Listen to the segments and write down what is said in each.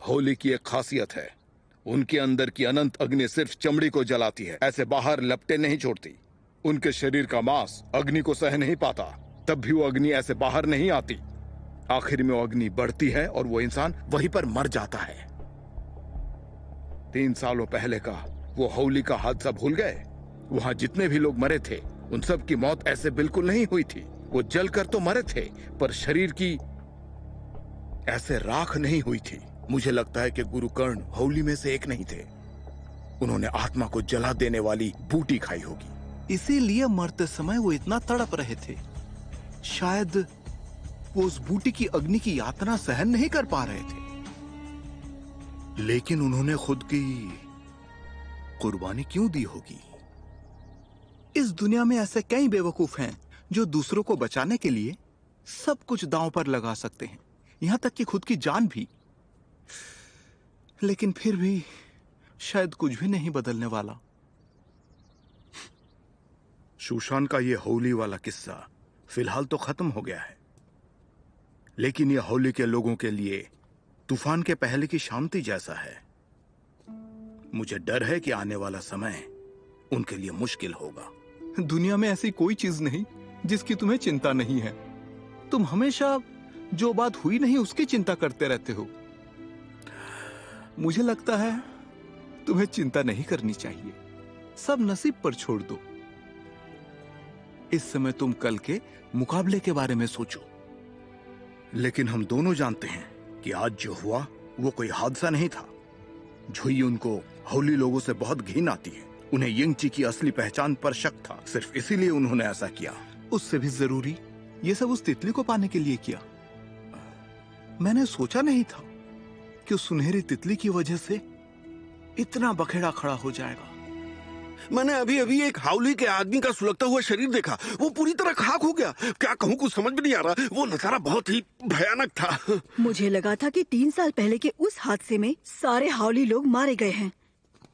होली की एक खासियत है, उनके अंदर की अनंत अग्नि सिर्फ चमड़ी को जलाती है, ऐसे बाहर लपटे नहीं छोड़ती। उनके शरीर का मांस अग्नि को सह नहीं पाता, तब भी वो अग्नि ऐसे बाहर नहीं आती। आखिर में वो अग्नि बढ़ती है और वो इंसान वहीं पर मर जाता है। 3 सालों पहले का वो होली का हादसा भूल गए? वहां जितने भी लोग मरे थे, उन सब की मौत ऐसे बिल्कुल नहीं हुई थी। वो जलकर तो मरे थे, पर शरीर की ऐसे राख नहीं हुई थी। मुझे लगता है कि गुरु कर्ण होली में से एक नहीं थे। उन्होंने आत्मा को जला देने वाली बूटी खाई होगी, इसीलिए मरते समय वो इतना तड़प रहे थे। शायद वो उस बूटी की अग्नि की यातना सहन नहीं कर पा रहे थे, लेकिन उन्होंने खुद की कुर्बानी क्यों दी होगी? इस दुनिया में ऐसे कई बेवकूफ हैं जो दूसरों को बचाने के लिए सब कुछ दांव पर लगा सकते हैं, यहां तक कि खुद की जान भी। लेकिन फिर भी शायद कुछ भी नहीं बदलने वाला। सुशांत का ये होली वाला किस्सा फिलहाल तो खत्म हो गया है, लेकिन ये होली के लोगों के लिए तूफान के पहले की शांति जैसा है। मुझे डर है कि आने वाला समय उनके लिए मुश्किल होगा। दुनिया में ऐसी कोई चीज नहीं जिसकी तुम्हें चिंता नहीं है। तुम हमेशा जो बात हुई नहीं उसकी चिंता करते रहते हो। मुझे लगता है तुम्हें चिंता नहीं करनी चाहिए, सब नसीब पर छोड़ दो। इस समय तुम कल के मुकाबले के बारे में सोचो। लेकिन हम दोनों जानते हैं कि आज जो हुआ वो कोई हादसा नहीं था। झुई उनको होली लोगों से बहुत घिन आती है। उन्हें यिंगची की असली पहचान पर शक था, सिर्फ इसीलिए उन्होंने ऐसा किया। उससे भी जरूरी ये सब उस तितली को पाने के लिए किया। मैंने सोचा नहीं था कि उस सुनहरी तितली की वजह से इतना बखेड़ा खड़ा हो जाएगा। मैंने अभी अभी एक हाउली के आदमी का सुलगता हुआ शरीर देखा, वो पूरी तरह खाक हो गया। क्या कहूँ, कुछ समझ में नहीं आ रहा। वो नजारा बहुत ही भयानक था। मुझे लगा था कि 3 साल पहले के उस हादसे में सारे हाउली लोग मारे गए हैं।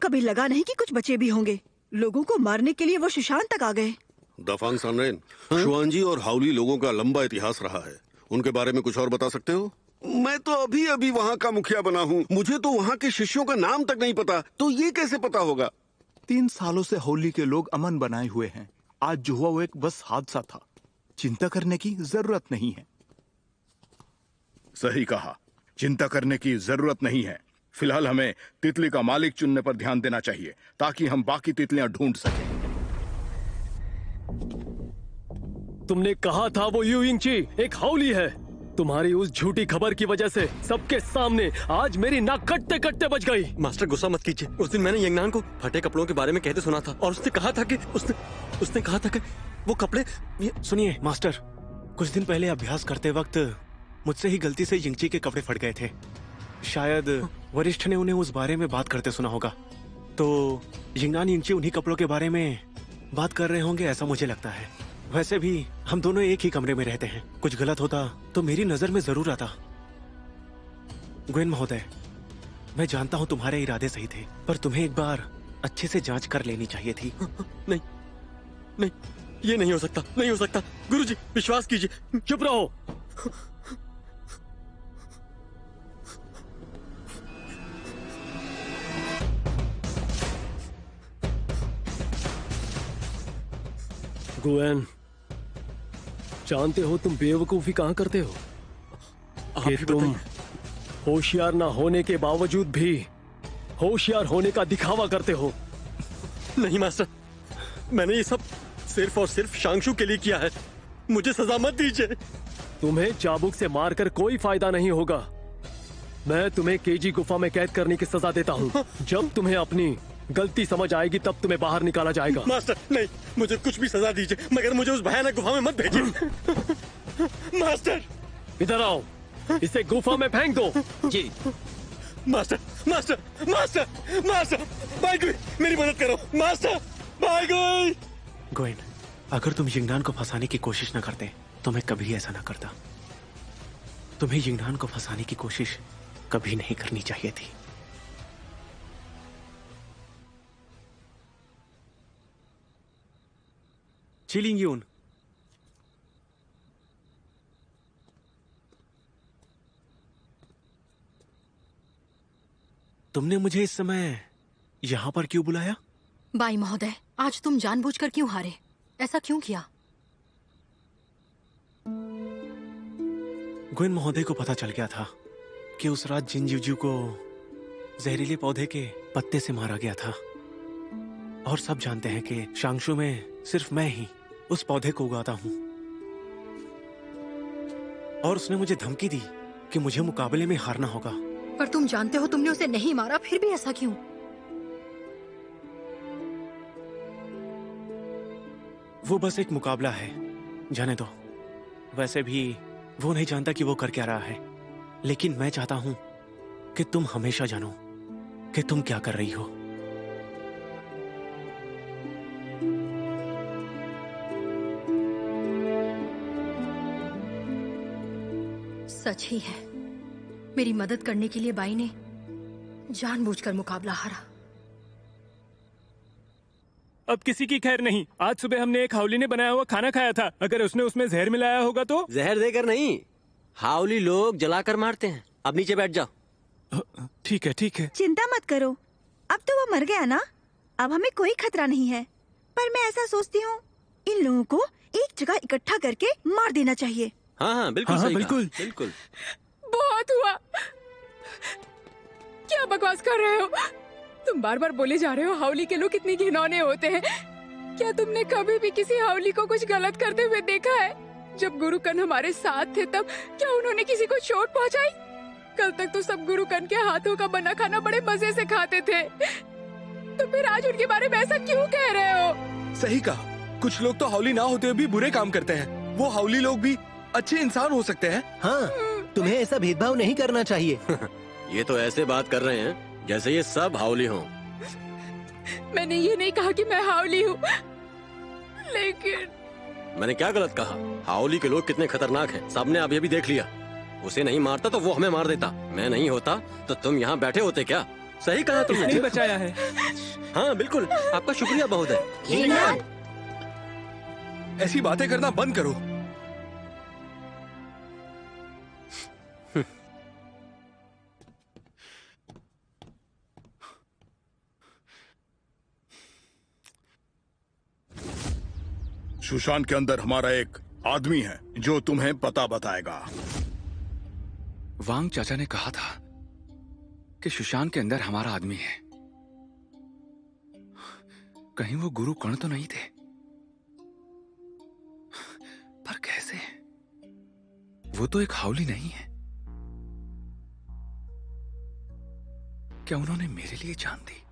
कभी लगा नहीं कि कुछ बचे भी होंगे। लोगों को मारने के लिए वो सुशांत तक आ गए। दफांग सानरेन, शुआंजी और हाउली लोगों का लंबा इतिहास रहा है। उनके बारे में कुछ और बता सकते हो? मैं तो अभी अभी वहाँ का मुखिया बना हूँ, मुझे तो वहाँ के शिष्यों का नाम तक नहीं पता, तो ये कैसे पता होगा? 3 सालों से होली के लोग अमन बनाए हुए हैं। आज जो हुआ वो एक बस हादसा था। चिंता करने की जरूरत नहीं है। सही कहा, चिंता करने की जरूरत नहीं है। फिलहाल हमें तितली का मालिक चुनने पर ध्यान देना चाहिए, ताकि हम बाकी तितलियां ढूंढ सकें। तुमने कहा था वो यू यिंगची एक हाउली है। तुम्हारी उस झूठी खबर की वजह से सबके सामने आज मेरी नाक कटते कटते बच गई। मास्टर गुस्सा मत कीजिए। उस दिन मैंने यंगनान को फटे कपड़ों के बारे में कहते सुना था और उसने कहा था कि उसने कहा था कि वो कपड़े। सुनिए मास्टर, कुछ दिन पहले अभ्यास करते वक्त मुझसे ही गलती से यिंगची के कपड़े फट गए थे। शायद वरिष्ठ ने उन्हें उस बारे में बात करते सुना होगा, तो यिंगनान यिंगची उन्हीं कपड़ों के बारे में बात कर रहे होंगे, ऐसा मुझे लगता है। वैसे भी हम दोनों एक ही कमरे में रहते हैं, कुछ गलत होता तो मेरी नजर में जरूर आता। ग्वेन महोदय, मैं जानता हूं तुम्हारे इरादे सही थे, पर तुम्हें एक बार अच्छे से जांच कर लेनी चाहिए थी। नहीं नहीं, ये नहीं हो सकता, नहीं हो सकता। गुरुजी विश्वास कीजिए। चुप रहो। गुएन, जानते हो तुम बेवकूफी कहां करते हो कि तुम होशियार ना होने के बावजूद भी होशियार होने का दिखावा करते हो। नहीं मास्टर, मैंने ये सब सिर्फ और सिर्फ शांगशु के लिए किया है। मुझे सजा मत दीजिए। तुम्हें चाबुक से मारकर कोई फायदा नहीं होगा। मैं तुम्हें केजी गुफा में कैद करने की सजा देता हूँ। जब तुम्हें अपनी गलती समझ आएगी तब तुम्हें बाहर निकाला जाएगा। मास्टर नहीं, मुझे कुछ भी सजा दीजिए, मगर मुझे उस भयानक गुफा में मत भेजिए। मास्टर इधर आओ, इसे गुफा में फेंक दो। जी मास्टर, मास्टर, मास्टर, मास्टर, भाई गुई, मेरी मदद करो। मास्टर, भाई गुई। ग्वेन, अगर तुम यिंगनान को फंसाने की कोशिश न करते तो मैं कभी ऐसा ना करता। तुम्हें यिंगनान को फंसाने की कोशिश कभी नहीं करनी चाहिए थी। चिलिंग यून, तुमने मुझे इस समय यहाँ पर क्यों बुलाया? बाई महोदय, आज तुम जानबूझकर क्यों हारे? ऐसा क्यों किया? ग्वेन महोदय को पता चल गया था कि उस रात जिनजीवजू को जहरीले पौधे के पत्ते से मारा गया था। और सब जानते हैं कि शांगशु में सिर्फ मैं ही उस पौधे को उगाता हूं। और उसने मुझे धमकी दी कि मुझे मुकाबले में हारना होगा। पर तुम जानते हो तुमने उसे नहीं मारा, फिर भी ऐसा क्यों? वो बस एक मुकाबला है, जाने दो। वैसे भी वो नहीं जानता कि वो कर क्या रहा है, लेकिन मैं चाहता हूं कि तुम हमेशा जानो कि तुम क्या कर रही हो। सच ही है, मेरी मदद करने के लिए बाई ने जानबूझकर मुकाबला हारा। अब किसी की खैर नहीं। आज सुबह हमने एक हाउली ने बनाया हुआ खाना खाया था। अगर उसने उसमें जहर मिलाया होगा तो? जहर देकर नहीं, हाउली लोग जलाकर मारते हैं। अब नीचे बैठ जाओ। ठीक है ठीक है। चिंता मत करो, अब तो वो मर गया ना, अब हमें कोई खतरा नहीं है। पर मैं ऐसा सोचती हूँ, इन लोगों को एक जगह इकट्ठा करके मार देना चाहिए। हाँ बिल्कुल सही बिल्कुल कहा, बिल्कुल। बहुत हुआ। क्या बकवास कर रहे हो? तुम बार बार बोले जा रहे हो हाउली के लोग कितने घिनौने होते हैं। क्या तुमने कभी भी किसी हाउली को कुछ गलत करते हुए देखा है? जब गुरुकन हमारे साथ थे तब क्या उन्होंने किसी को चोट पहुंचाई? कल तक तो सब गुरुकन के हाथों का बना खाना बड़े मजे से खाते थे, तो फिर आज उनके बारे में ऐसा क्यों कह रहे हो? सही कहा, कुछ लोग तो हाउली ना होते हुए भी बुरे काम करते हैं। वो हाउली लोग भी अच्छे इंसान हो सकते हैं। हाँ, तुम्हें ऐसा भेदभाव नहीं करना चाहिए। ये तो ऐसे बात कर रहे हैं जैसे ये सब हाउली हों। मैंने ये नहीं कहा कि मैं हाउली हूँ, लेकिन मैंने क्या गलत कहा? हाउली के लोग कितने खतरनाक हैं, सबने अभी अभी देख लिया। उसे नहीं मारता तो वो हमें मार देता। मैं नहीं होता तो तुम यहाँ बैठे होते क्या? सही कहा तुमने। नहीं बचाया है। हाँ बिल्कुल, आपका शुक्रिया बहुत है। ऐसी बातें करना बंद करो। सुशांत के अंदर हमारा एक आदमी है जो तुम्हें पता बताएगा। वांग चाचा ने कहा था कि सुशांत के अंदर हमारा आदमी है। कहीं वो गुरु कर्ण तो नहीं थे? पर कैसे? वो तो एक हाउली नहीं है। क्या उन्होंने मेरे लिए जान दी?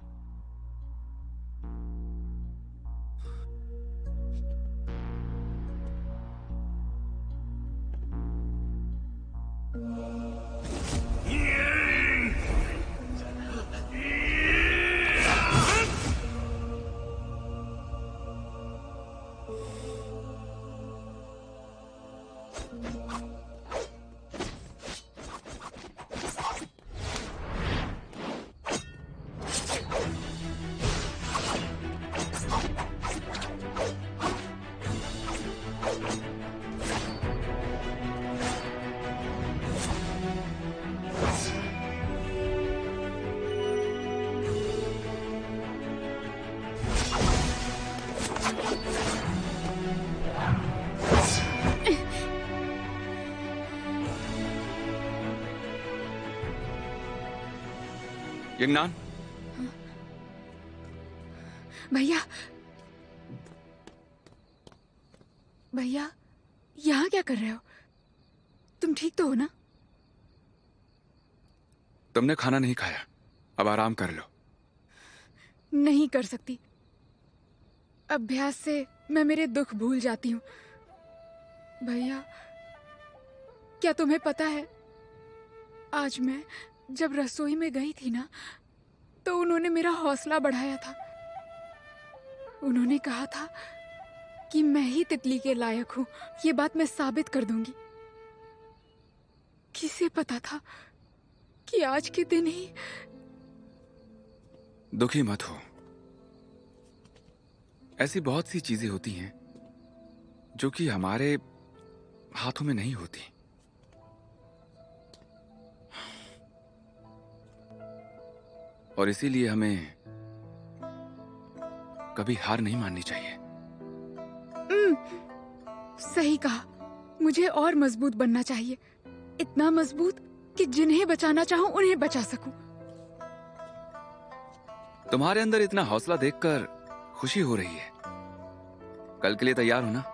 यंगनान, भैया, भैया, यहाँ क्या कर रहे हो? तुम ठीक तो हो ना? तुमने खाना नहीं खाया, अब आराम कर लो। नहीं कर सकती। अभ्यास से मैं मेरे दुख भूल जाती हूँ। भैया, क्या तुम्हें पता है, आज मैं जब रसोई में गई थी ना, तो उन्होंने मेरा हौसला बढ़ाया था। उन्होंने कहा था कि मैं ही तितली के लायक हूँ। ये बात मैं साबित कर दूंगी। किसे पता था कि आज के दिन ही। दुखी मत हो। ऐसी बहुत सी चीजें होती हैं जो कि हमारे हाथों में नहीं होती। और इसीलिए हमें कभी हार नहीं माननी चाहिए। सही कहा, मुझे और मजबूत बनना चाहिए, इतना मजबूत कि जिन्हें बचाना चाहूं उन्हें बचा सकूं। तुम्हारे अंदर इतना हौसला देखकर खुशी हो रही है। कल के लिए तैयार हो ना?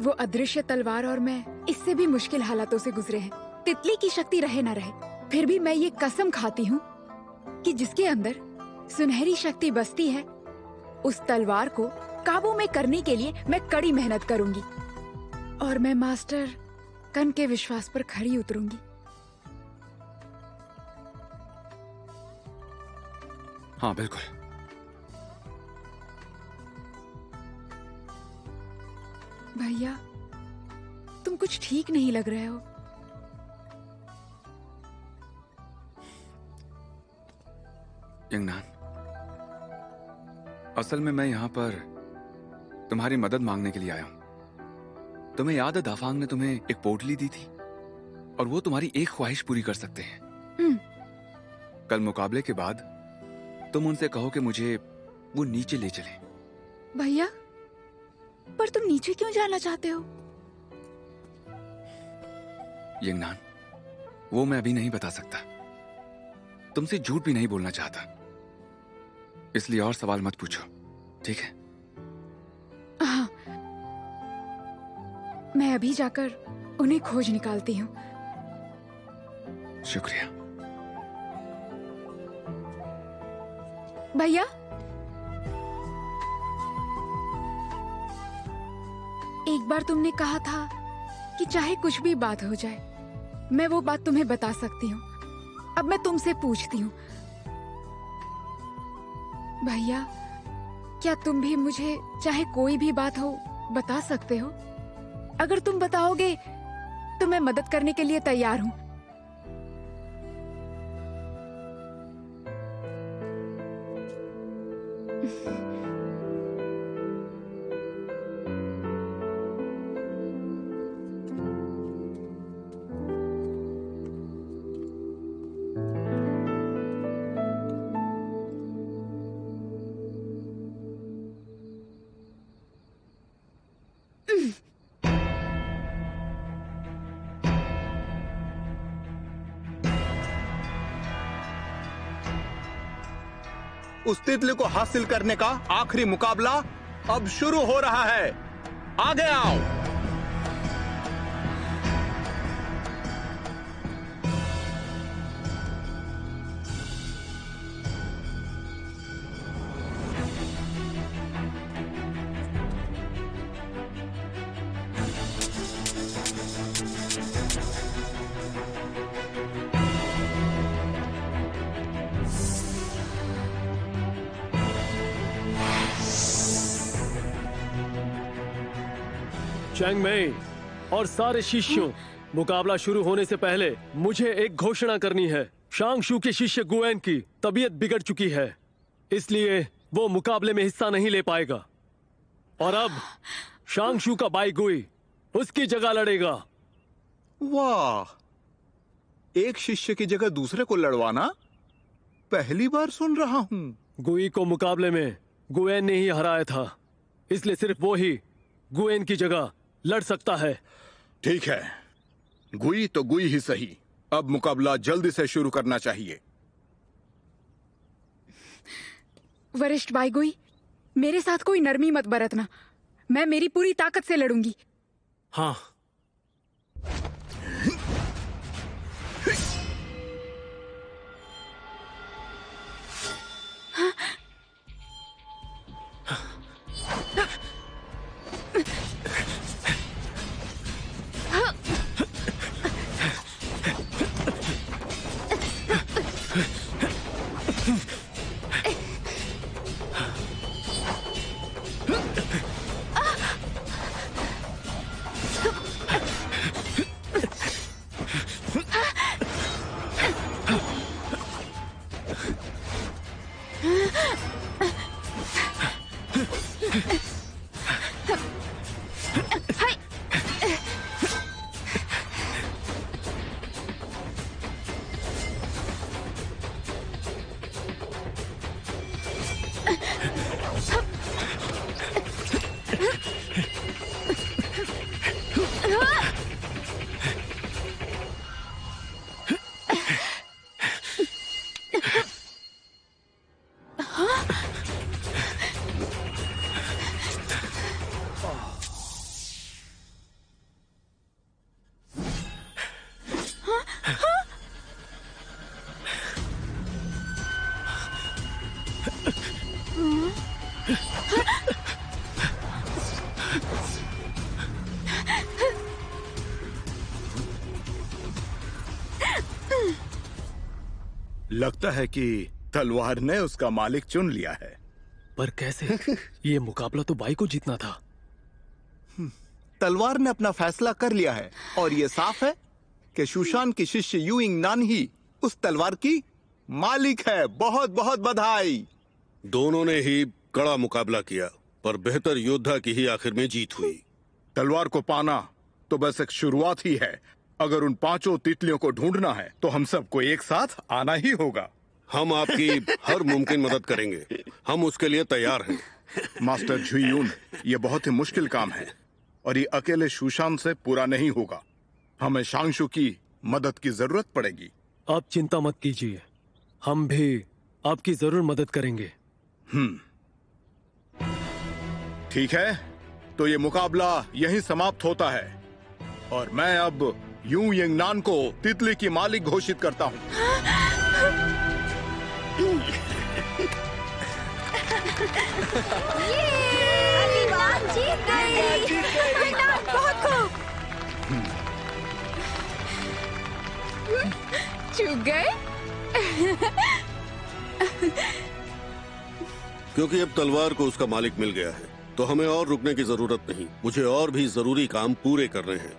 वो अदृश्य तलवार और मैं इससे भी मुश्किल हालातों से गुजरे हैं। तितली की शक्ति रहे ना रहे, फिर भी मैं ये कसम खाती हूँ कि जिसके अंदर सुनहरी शक्ति बसती है, उस तलवार को काबू में करने के लिए मैं कड़ी मेहनत करूंगी और मैं मास्टर कन के विश्वास पर खड़ी उतरूंगी। हाँ बिल्कुल। भैया, तुम कुछ ठीक नहीं लग रहे हो। यंगनान, असल में मैं यहाँ पर तुम्हारी मदद मांगने के लिए आया हूं। तुम्हें याद है दाफांग ने तुम्हें एक पोटली दी थी और वो तुम्हारी एक ख्वाहिश पूरी कर सकते हैं। कल मुकाबले के बाद तुम उनसे कहो कि मुझे वो नीचे ले चलें। भैया, पर तुम नीचे क्यों जाना चाहते हो? यंगनान, वो मैं अभी नहीं बता सकता। तुमसे झूठ भी नहीं बोलना चाहता, इसलिए और सवाल मत पूछो, ठीक है? हाँ, मैं अभी जाकर उन्हें खोज निकालती हूँ। शुक्रिया। भैया, एक बार तुमने कहा था कि चाहे कुछ भी बात हो जाए, मैं वो बात तुम्हें बता सकती हूँ। अब मैं तुमसे पूछती हूँ, भैया, क्या तुम भी मुझे चाहे कोई भी बात हो बता सकते हो? अगर तुम बताओगे तो मैं मदद करने के लिए तैयार हूँ। उस तितली को हासिल करने का आखिरी मुकाबला अब शुरू हो रहा है। आगे आओ। चैंग मेई और सारे शिष्यों, मुकाबला शुरू होने से पहले मुझे एक घोषणा करनी है। शांगशू के शिष्य गुएन की तबीयत बिगड़ चुकी है, इसलिए वो मुकाबले में हिस्सा नहीं ले पाएगा। और अब शांगशू का भाई गुई उसकी जगह लड़ेगा। वाह, एक शिष्य की जगह दूसरे को लड़वाना पहली बार सुन रहा हूं। गुई को मुकाबले में गुएन ने ही हराया था, इसलिए सिर्फ वो ही गुएन की जगह लड़ सकता है। ठीक है, गुई तो गुई ही सही। अब मुकाबला जल्दी से शुरू करना चाहिए। वरिष्ठ भाई गुई, मेरे साथ कोई नरमी मत बरतना। मैं मेरी पूरी ताकत से लड़ूंगी। हाँ। लगता है कि तलवार ने उसका मालिक चुन लिया है। पर कैसे? ये मुकाबला तो बाई को जीतना था। तलवार ने अपना फैसला कर लिया है और ये साफ है कि सुशांत की शिष्य यू यिंग नान ही उस तलवार की मालिक है। बहुत बहुत बधाई। दोनों ने ही कड़ा मुकाबला किया, पर बेहतर योद्धा की ही आखिर में जीत हुई। तलवार को पाना तो बस एक शुरुआत ही है। अगर उन 5 तितलियों को ढूंढना है तो हम सबको एक साथ आना ही होगा। हम आपकी हर मुमकिन मदद करेंगे, हम उसके लिए तैयार हैं। मास्टर झुइयून, ये बहुत ही मुश्किल काम है और ये अकेले सुशांत से पूरा नहीं होगा। हमें शांगशु की मदद की जरूरत पड़ेगी। आप चिंता मत कीजिए, हम भी आपकी जरूर मदद करेंगे। ठीक है, तो ये मुकाबला यहीं समाप्त होता है और मैं अब यू यिंग नान को तितली की मालिक घोषित करता हूँ। बहुत खूब। चूक गए। क्योंकि अब तलवार को उसका मालिक मिल गया है तो हमें और रुकने की जरूरत नहीं। मुझे और भी जरूरी काम पूरे करने हैं,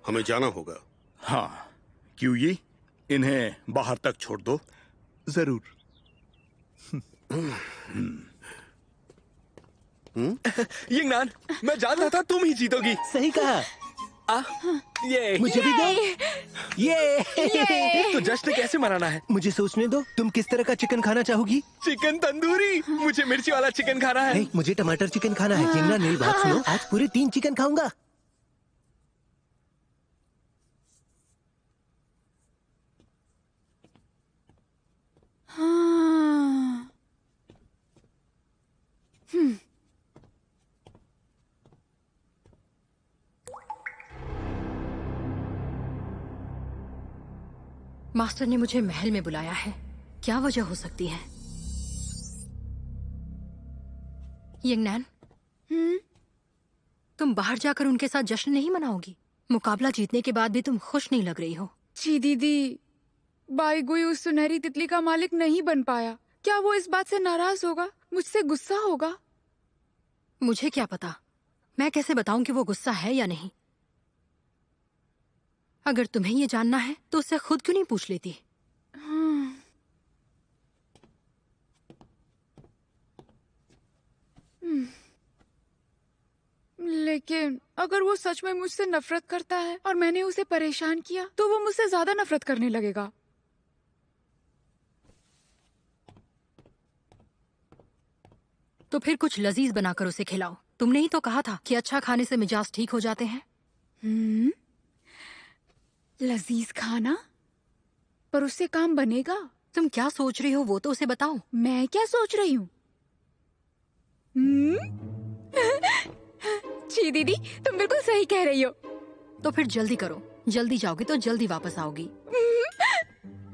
हमें जाना होगा। हाँ क्यूई, इन्हें बाहर तक छोड़ दो। जरूर। यिंगनान, मैं जानता था तुम ही जीतोगी। सही कहा। ये मुझे भी दो। ये तो जश्न कैसे मनाना है? मुझे सोचने दो। तुम किस तरह का चिकन खाना चाहोगी? चिकन तंदूरी। मुझे मिर्ची वाला चिकन खाना है। नहीं, मुझे टमाटर चिकन खाना है। यिंगनान, मेरी बात सुनो, आज पूरे 3 चिकन खाऊंगा। मास्टर ने मुझे महल में बुलाया है, क्या वजह हो सकती है? यिंगनान, तुम बाहर जाकर उनके साथ जश्न नहीं मनाओगी? मुकाबला जीतने के बाद भी तुम खुश नहीं लग रही हो। जी दीदी, बाईगुई उस सुनहरी तितली का मालिक नहीं बन पाया। क्या वो इस बात से नाराज होगा? मुझसे गुस्सा होगा? मुझे क्या पता, मैं कैसे बताऊं कि वो गुस्सा है या नहीं? अगर तुम्हें ये जानना है तो उससे खुद क्यों नहीं पूछ लेती? लेकिन अगर वो सच में मुझसे नफरत करता है और मैंने उसे परेशान किया तो वो मुझसे ज्यादा नफरत करने लगेगा। तो फिर कुछ लजीज बनाकर उसे खिलाओ। तुमने ही तो कहा था कि अच्छा खाने से मिजाज ठीक हो जाते हैं। लजीज खाना? पर उससे काम बनेगा? तुम क्या सोच रही हो वो तो उसे बताओ। मैं क्या सोच रही हूँ? जी दीदी, तुम बिल्कुल सही कह रही हो। तो फिर जल्दी करो, जल्दी जाओगी तो जल्दी वापस आओगी।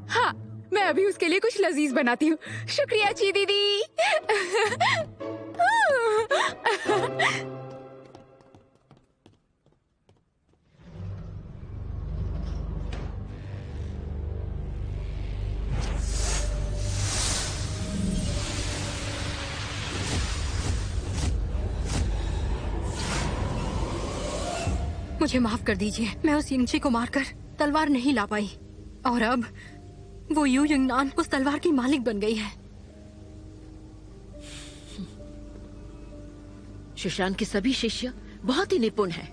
हाँ, मैं अभी उसके लिए कुछ लजीज बनाती हूँ। शुक्रिया जी दीदी। मुझे माफ कर दीजिए, मैं उस यिंगची को मारकर तलवार नहीं ला पाई और अब वो यू यिंगनान उस तलवार की मालिक बन गई है। सुशांत के सभी शिष्य बहुत ही निपुण हैं।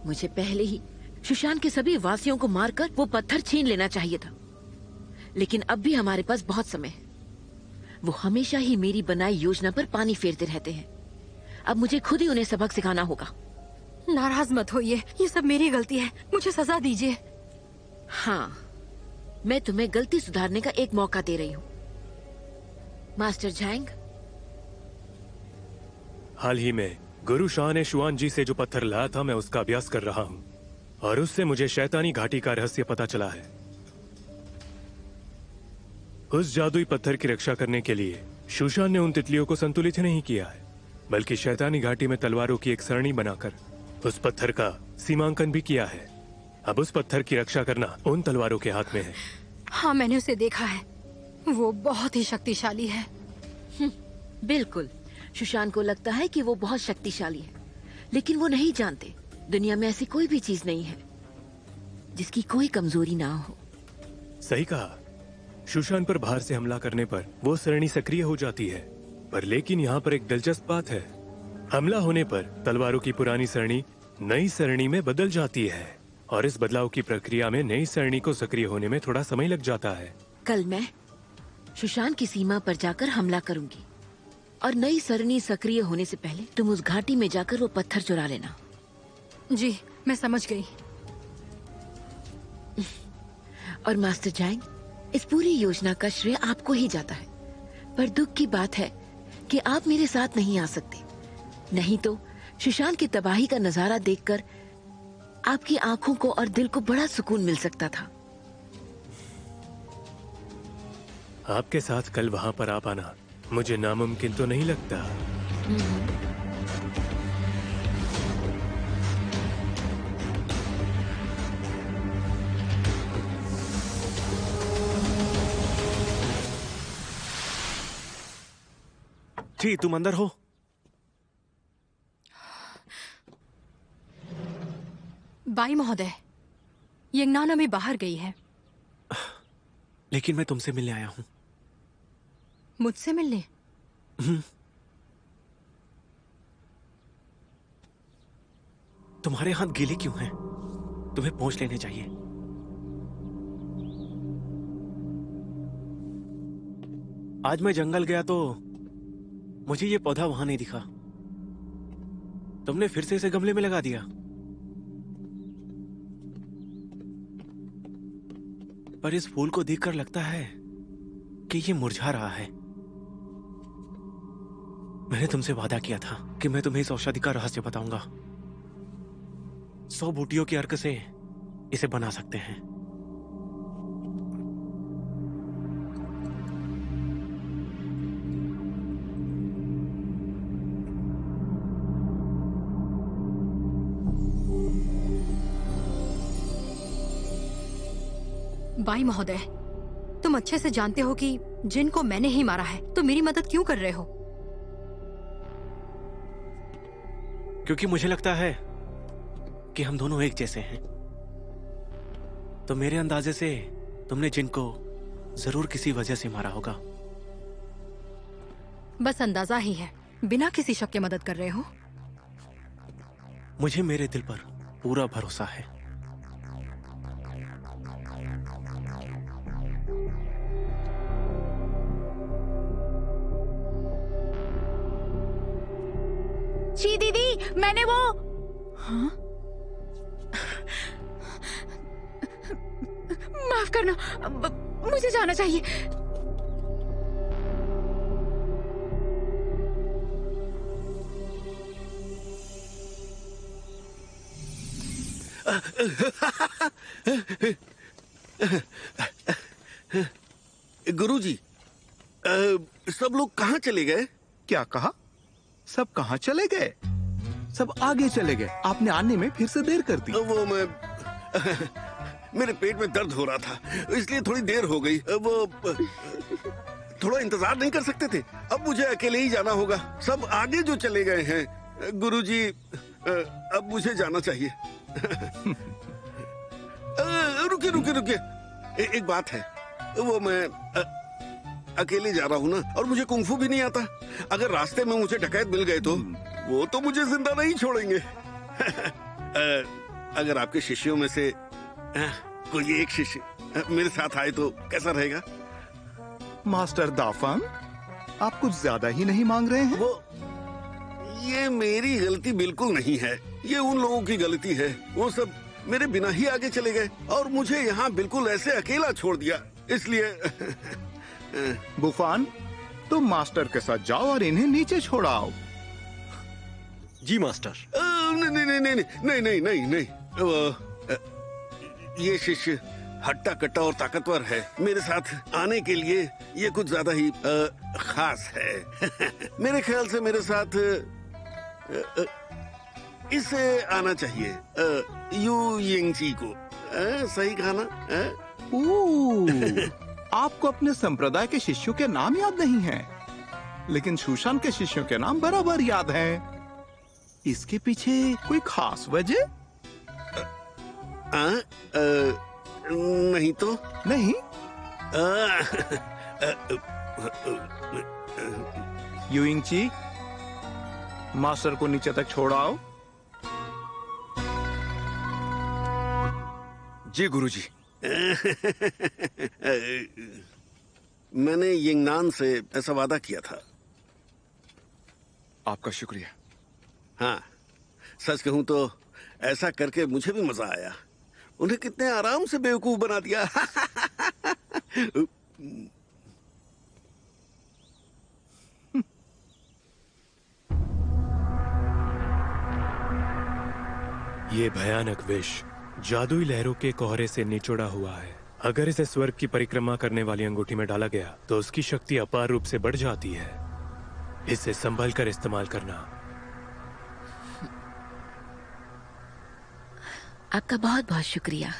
मुझे पहले ही सुशांत के सभी वासियों को मारकर वो पत्थर छीन लेना चाहिए था, लेकिन अब भी हमारे पास बहुत समय है। वो हमेशा ही मेरी बनाई योजना पर पानी फेरते रहते हैं। अब मुझे खुद ही उन्हें सबक सिखाना होगा। नाराज मत होइए, ये सब मेरी गलती है, मुझे सजा दीजिए। हाँ, मैं तुम्हें गलती सुधारने का एक मौका दे रही हूँ। मास्टर झांग, हाल ही में गुरु शाह ने शुआन जी से जो पत्थर लाया था, मैं उसका अभ्यास कर रहा हूँ और उससे मुझे शैतानी घाटी का रहस्य पता चला है। उस जादुई पत्थर की रक्षा करने के लिए शुशान ने उन तितलियों को संतुलित नहीं किया है, बल्कि शैतानी घाटी में तलवारों की एक सरणी बनाकर उस पत्थर का सीमांकन भी किया है। अब उस पत्थर की रक्षा करना उन तलवारों के हाथ में है। हाँ, मैंने उसे देखा है, वो बहुत ही शक्तिशाली है। बिल्कुल, शुशान को लगता है कि वो बहुत शक्तिशाली है, लेकिन वो नहीं जानते दुनिया में ऐसी कोई भी चीज नहीं है जिसकी कोई कमजोरी ना हो। सही कहा। शुशान पर बाहर से हमला करने पर वो सरणी सक्रिय हो जाती है, पर लेकिन यहाँ पर एक दिलचस्प बात है। हमला होने पर तलवारों की पुरानी सरणी नई सरणी में बदल जाती है और इस बदलाव की प्रक्रिया में नई सरणी को सक्रिय होने में थोड़ा समय लग जाता है। कल मैं शुशान की सीमा पर जाकर हमला करूंगी और नई सरणी सक्रिय होने से पहले तुम उस घाटी में जाकर वो पत्थर चुरा लेना। जी, मैं समझ गई। और मास्टर झांग, इस पूरी योजना का श्रेय आपको ही जाता है, पर दुख की बात है कि आप मेरे साथ नहीं आ सकते, नहीं तो शुशान की तबाही का नजारा देखकर आपकी आंखों को और दिल को बड़ा सुकून मिल सकता था। आपके साथ कल वहां पर आ पाना मुझे नामुमकिन तो नहीं लगता। जी, तुम अंदर हो? बाई महोदय, यंगनान अभी बाहर गई है। लेकिन मैं तुमसे मिलने आया हूँ। मुझसे मिलने? तुम्हारे हाथ गीले क्यों हैं? तुम्हें पोंछ लेने चाहिए। आज मैं जंगल गया तो मुझे ये पौधा वहां नहीं दिखा। तुमने फिर से इसे गमले में लगा दिया। पर इस फूल को देखकर लगता है कि ये मुरझा रहा है। मैंने तुमसे वादा किया था कि मैं तुम्हें इस औषधि का रहस्य बताऊंगा। 100 बूटियों के अर्क से इसे बना सकते हैं। बाई महोदय, तुम अच्छे से जानते हो कि जिन को मैंने ही मारा है, तो मेरी मदद क्यों कर रहे हो? क्योंकि मुझे लगता है कि हम दोनों एक जैसे हैं। तो मेरे अंदाजे से तुमने जिन को जरूर किसी वजह से मारा होगा। बस अंदाजा ही है, बिना किसी शक के मदद कर रहे हो। मुझे मेरे दिल पर पूरा भरोसा है। जी दीदी, मैंने वो हाँ? माफ करना, मुझे जाना चाहिए। गुरुजी, सब लोग कहाँ चले गए? क्या कहा? सब कहाँ चले गए? सब आगे चले गए। आपने आने में फिर से देर कर दी। वो मैं मेरे पेट में दर्द हो रहा था, इसलिए थोड़ी देर हो गई। वो थोड़ा इंतजार नहीं कर सकते थे? अब मुझे अकेले ही जाना होगा। सब आगे जो चले गए हैं। गुरुजी, अब मुझे जाना चाहिए। रुकिए रुकिए रुकिए, एक बात है। वो मैं अकेले जा रहा हूँ ना, और मुझे कुंफू भी नहीं आता। अगर रास्ते में मुझे डकैत मिल गए तो वो तो मुझे जिंदा नहीं छोड़ेंगे। अगर आपके शिष्यों में से कोई एक शिष्य मेरे साथ आए तो कैसा रहेगा? मास्टर दाफंग, आप कुछ ज्यादा ही नहीं मांग रहे हैं? ये मेरी गलती बिल्कुल नहीं है, ये उन लोगों की गलती है। वो सब मेरे बिना ही आगे चले गए और मुझे यहाँ बिल्कुल ऐसे अकेला छोड़ दिया, इसलिए बुफान, तुम मास्टर के साथ जाओ और इन्हें नीचे छोड़ाओ। जी मास्टर। नहीं नहीं नहीं नहीं नहीं नहीं नहीं, ये शिष्य हट्टा कट्टा और ताकतवर है। मेरे साथ आने के लिए ये कुछ ज्यादा ही खास है। मेरे ख्याल से मेरे साथ इसे आना चाहिए, यू यिंगची को। सही कहा ना? आपको अपने संप्रदाय के शिष्यों के नाम याद नहीं हैं, लेकिन शूशान के शिष्यों के नाम बराबर याद हैं। इसके पीछे कोई खास वजह? नहीं तो नहीं। यूइंगची, मास्टर को नीचे तक छोड़ाओ। जी गुरुजी। मैंने यिंगनान से ऐसा वादा किया था। आपका शुक्रिया। हाँ, सच कहूं तो ऐसा करके मुझे भी मजा आया। उन्हें कितने आराम से बेवकूफ बना दिया। ये भयानक विष जादुई लहरों के कोहरे से निचोड़ा हुआ है। अगर इसे स्वर्ग की परिक्रमा करने वाली अंगूठी में डाला गया तो उसकी शक्ति अपार रूप से बढ़ जाती है। इसे संभल कर इस्तेमाल करना। आपका बहुत बहुत शुक्रिया।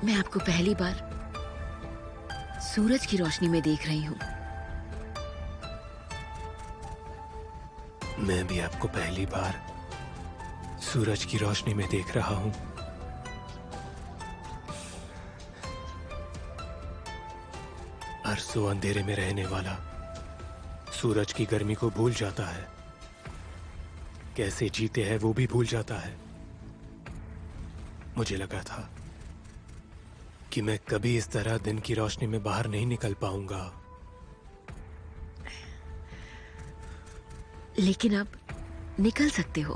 मैं आपको पहली बार सूरज की रोशनी में देख रही हूँ। मैं भी आपको पहली बार सूरज की रोशनी में देख रहा हूँ। अरसों अंधेरे में रहने वाला सूरज की गर्मी को भूल जाता है, कैसे जीते हैं वो भी भूल जाता है। मुझे लगा था कि मैं कभी इस तरह दिन की रोशनी में बाहर नहीं निकल पाऊंगा, लेकिन अब निकल सकते हो।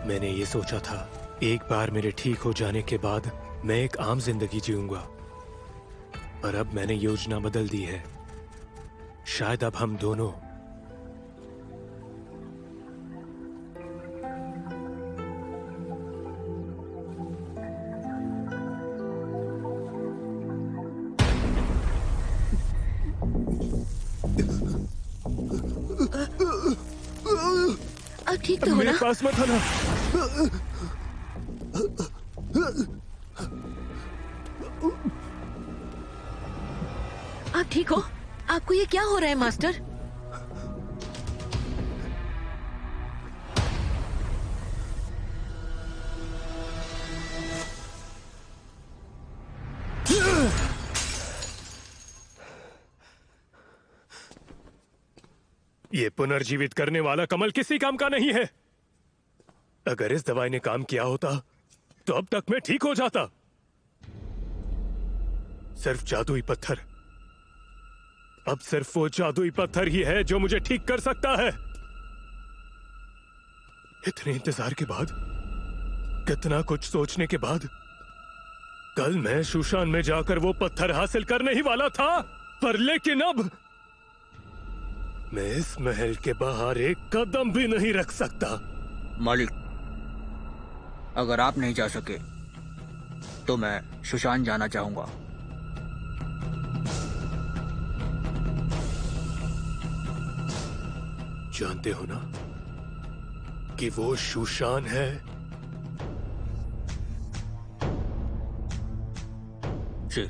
मैंने ये सोचा था एक बार मेरे ठीक हो जाने के बाद मैं एक आम जिंदगी जीऊंगा, पर अब मैंने योजना बदल दी है। शायद अब हम दोनों अब ठीक तो हो मेरे ना? पास मत आना। आप ठीक हो? आपको ये क्या हो रहा है मास्टर? ये पुनर्जीवित करने वाला कमल किसी काम का नहीं है। अगर इस दवाई ने काम किया होता तो अब तक मैं ठीक हो जाता। सिर्फ जादुई पत्थर, अब सिर्फ वो जादुई पत्थर ही है जो मुझे ठीक कर सकता है। इतने इंतजार के बाद, कितना कुछ सोचने के बाद, कल मैं शूशान में जाकर वो पत्थर हासिल करने ही वाला था, पर लेकिन अब मैं इस महल के बाहर एक कदम भी नहीं रख सकता। मालिक, अगर आप नहीं जा सके तो मैं शूशान जाना चाहूंगा। जानते हो ना कि वो शूशान है? जी,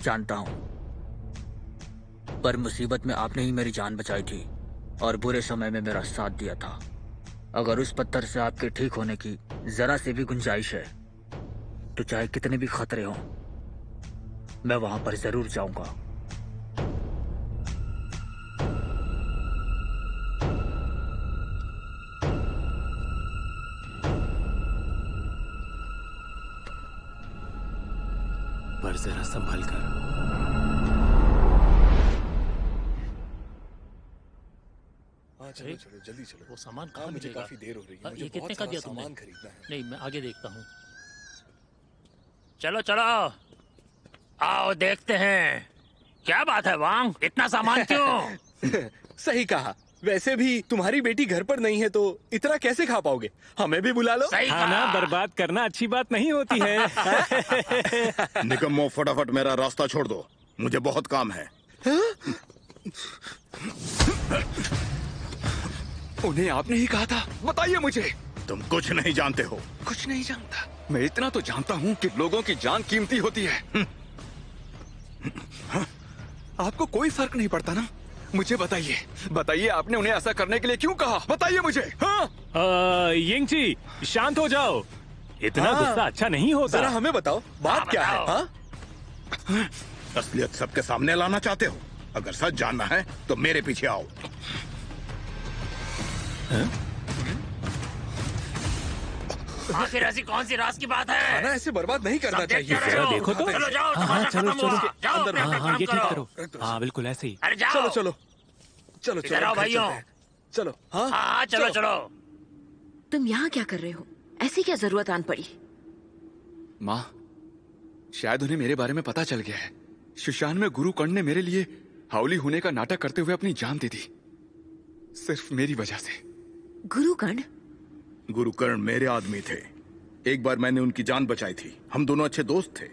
जानता हूं, पर मुसीबत में आपने ही मेरी जान बचाई थी और बुरे समय में मेरा साथ दिया था। अगर उस पत्थर से आपके ठीक होने की जरा से भी गुंजाइश है तो चाहे कितने भी खतरे हों, मैं वहां पर जरूर जाऊंगा। पर जरा संभल कर। चलो चलो जल्दी चलो। वो सामान कहाँ मुझे मिलेगा? काफी देर हो रही है। मुझे ये कितने बहुत का सारा दिया तुमने? सामान खरीदना है। नहीं, मैं आगे देखता हूँ। चलो चलो, आओ देखते हैं क्या बात है वांग, इतना सामान क्यों? सही कहा। वैसे भी तुम्हारी बेटी घर पर नहीं है तो इतना कैसे खा पाओगे? हमें भी बुला लो। खाना बर्बाद करना अच्छी बात नहीं होती है। निकम्मो, फटाफट मेरा रास्ता छोड़ दो, मुझे बहुत काम है। उन्हें आपने ही कहा था, बताइए मुझे। तुम कुछ नहीं जानते हो। कुछ नहीं जानता? मैं इतना तो जानता हूँ कि लोगों की जान कीमती होती है। आपको कोई फर्क नहीं पड़ता ना? मुझे बताइए, बताइए आपने उन्हें ऐसा करने के लिए क्यों कहा? बताइए मुझे। हाँ? यिंगची, शांत हो जाओ। इतना गुस्सा अच्छा नहीं होता। जरा हमें बताओ, बात क्या है? हाँ? असलियत सबके सामने लाना चाहते हो? अगर सच जानना है तो मेरे पीछे आओ। आखिर ऐसी कौन सी राज की बात है? खाना ऐसे बर्बाद नहीं करना चाहिए। जरा देखो तो। चलो जाओ, हाँ, चलो चलो। जाओ, अपने अपने काम ये ठीक करो। करो। हाँ, बिल्कुल ऐसे ही। अरे जाओ। चलो चलो चलो इधर आओ घर भाइयों। चलते हैं। चलो। हाँ हाँ, चलो चलो। तुम यहाँ क्या कर रहे हो? ऐसी क्या जरूरत आन पड़ी? माँ, शायद उन्हें मेरे बारे में पता चल गया है। शूशान में गुरु कर्ण ने मेरे लिए हाउली होने का नाटक करते हुए अपनी जान दे दी, सिर्फ मेरी वजह से। गुरु कर्ण? गुरु कर्ण मेरे आदमी थे। एक बार मैंने उनकी जान बचाई थी। हम दोनों अच्छे दोस्त थे।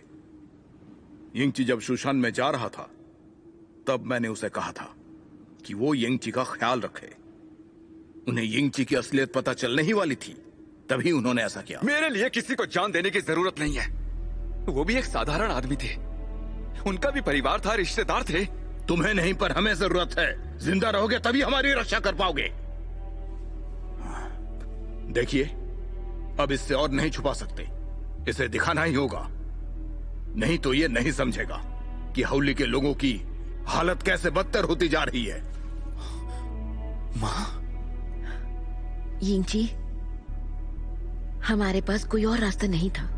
यिंगची जब शूशान में जा रहा था तब मैंने उसे कहा था कि वो यिंगची का ख्याल रखे। उन्हें यिंगची की असलियत पता चलने ही वाली थी, तभी उन्होंने ऐसा किया। मेरे लिए किसी को जान देने की जरूरत नहीं है। वो भी एक साधारण आदमी थे। उनका भी परिवार था, रिश्तेदार थे। तुम्हें नहीं, पर हमें जरूरत है। जिंदा रहोगे तभी हमारी रक्षा कर पाओगे। देखिए, अब इससे और नहीं छुपा सकते। इसे दिखाना ही होगा, नहीं तो ये नहीं समझेगा कि हाउली के लोगों की हालत कैसे बदतर होती जा रही है। माँ, यिंगची, हमारे पास कोई और रास्ता नहीं था।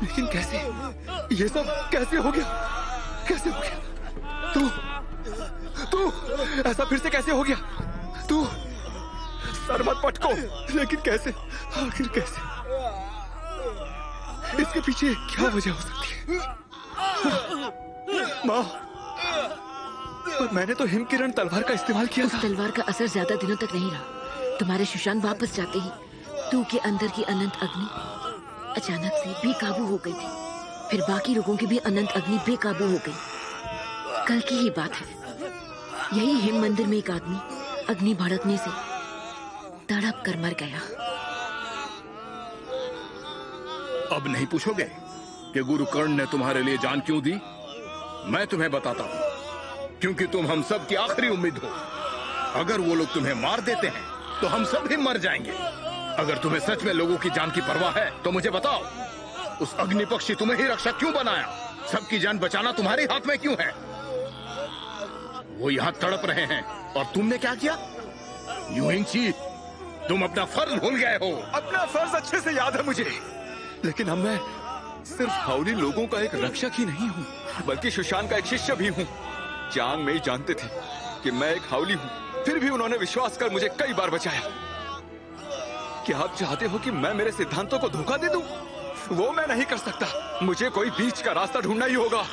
लेकिन कैसे? ये सब कैसे हो गया? कैसे हो गया? तू ऐसा फिर से कैसे हो गया? तू सर मत पटको। लेकिन कैसे? आखिर कैसे? इसके पीछे क्या वजह हो सकती है? माँ, पर मैंने तो हिमकिरण तलवार का इस्तेमाल किया था। उस तलवार का असर ज्यादा दिनों तक नहीं रहा। तुम्हारे सुशांत वापस जाते ही तू के अंदर की अनंत अग्नि अचानक से बेकाबू हो गई थी। फिर बाकी लोगों की भी अनंत अग्नि बेकाबू हो गई। कल की ही बात है, यही हिम मंदिर में एक आदमी अग्नि भड़कने से तड़प कर मर गया। अब नहीं पूछोगे कि गुरु कर्ण ने तुम्हारे लिए जान क्यों दी? मैं तुम्हें बताता हूं, क्योंकि तुम हम सब की आखिरी उम्मीद हो। अगर वो लोग तुम्हें मार देते हैं तो हम सब भी मर जाएंगे। अगर तुम्हें सच में लोगों की जान की परवाह है तो मुझे बताओ, उस अग्नि पक्षी तुम्हें ही रक्षक क्यों बनाया? सबकी जान बचाना तुम्हारे हाथ में क्यों है? वो यहाँ तड़प रहे हैं और तुमने क्या किया? यूइंगची, तुम अपना फर्ज भूल गए हो। अपना फर्ज अच्छे से याद है मुझे, लेकिन अब मैं सिर्फ हाउली लोगों का एक रक्षक ही नहीं हूँ, बल्कि सुशांत का एक शिष्य भी हूँ। चांग में जानते थे कि मैं एक हाउली हूँ, फिर भी उन्होंने विश्वास कर मुझे कई बार बचाया। क्या आप चाहते हो कि मैं मेरे सिद्धांतों को धोखा दे दूं? वो मैं नहीं कर सकता। मुझे कोई बीच का रास्ता ढूंढना ही होगा।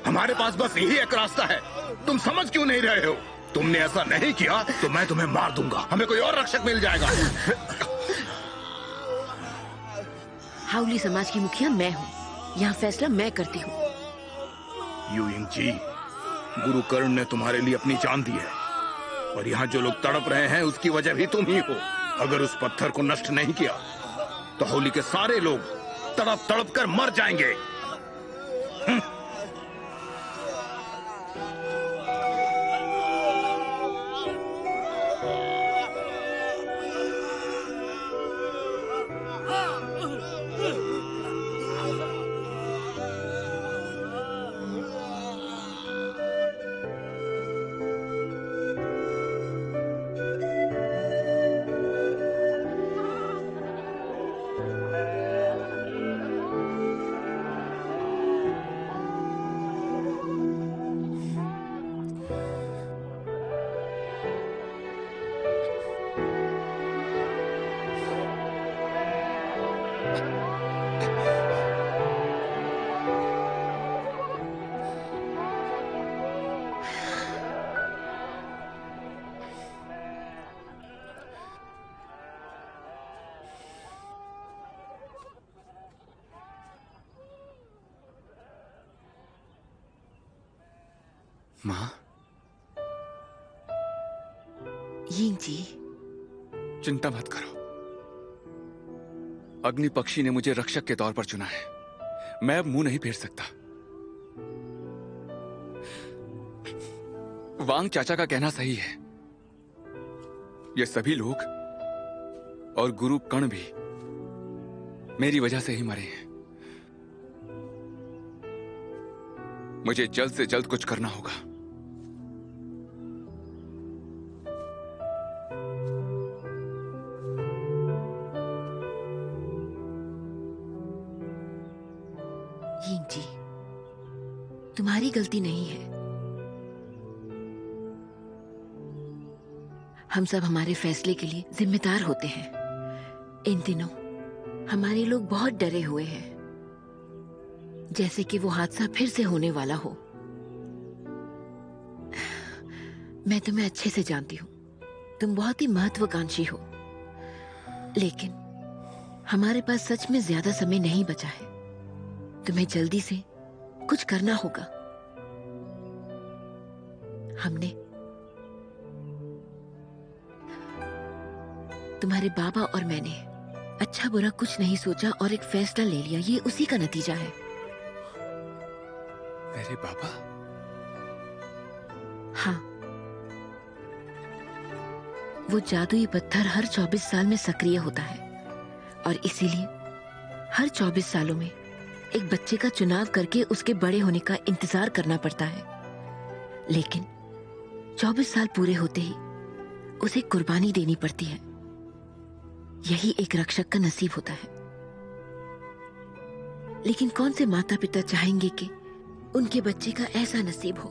हमारे पास बस यही एक रास्ता है। तुम समझ क्यों नहीं रहे हो? तुमने ऐसा नहीं किया तो मैं तुम्हें मार दूंगा। हमें कोई और रक्षक मिल जाएगा। हाउली समाज की मुखिया मैं हूँ, यहाँ फैसला मैं करती हूँ। यूइंगची, गुरु कर्ण ने तुम्हारे लिए अपनी जान दी है और यहाँ जो लोग तड़प रहे हैं उसकी वजह भी तुम ही हो। अगर उस पत्थर को नष्ट नहीं किया तो हाउली के सारे लोग तड़प तड़प कर मर जाएंगे। माँ, यिंग जी, चिंता मत करो। अग्नि पक्षी ने मुझे रक्षक के तौर पर चुना है। मैं अब मुंह नहीं फेर सकता। वांग चाचा का कहना सही है। ये सभी लोग और गुरु कर्ण भी मेरी वजह से ही मरे हैं। मुझे जल्द से जल्द कुछ करना होगा। यिंग जी, तुम्हारी गलती नहीं है। हम सब हमारे फैसले के लिए जिम्मेदार होते हैं। इन दिनों हमारे लोग बहुत डरे हुए हैं, जैसे कि वो हादसा फिर से होने वाला हो। मैं तुम्हें अच्छे से जानती हूँ, तुम बहुत ही महत्वाकांक्षी हो, लेकिन हमारे पास सच में ज्यादा समय नहीं बचा है। तुम्हें जल्दी से कुछ करना होगा। हमने तुम्हारे बाबा और मैंने अच्छा बुरा कुछ नहीं सोचा और एक फैसला ले लिया। ये उसी का नतीजा है। मेरे बाबा? हाँ, वो जादुई पत्थर हर 24 साल में सक्रिय होता है और इसीलिए हर 24 सालों में एक बच्चे का चुनाव करके उसके बड़े होने का इंतजार करना पड़ता है। लेकिन 24 साल पूरे होते ही उसे कुर्बानी देनी पड़ती है। यही एक रक्षक का नसीब होता है। लेकिन कौन से माता पिता चाहेंगे कि उनके बच्चे का ऐसा नसीब हो?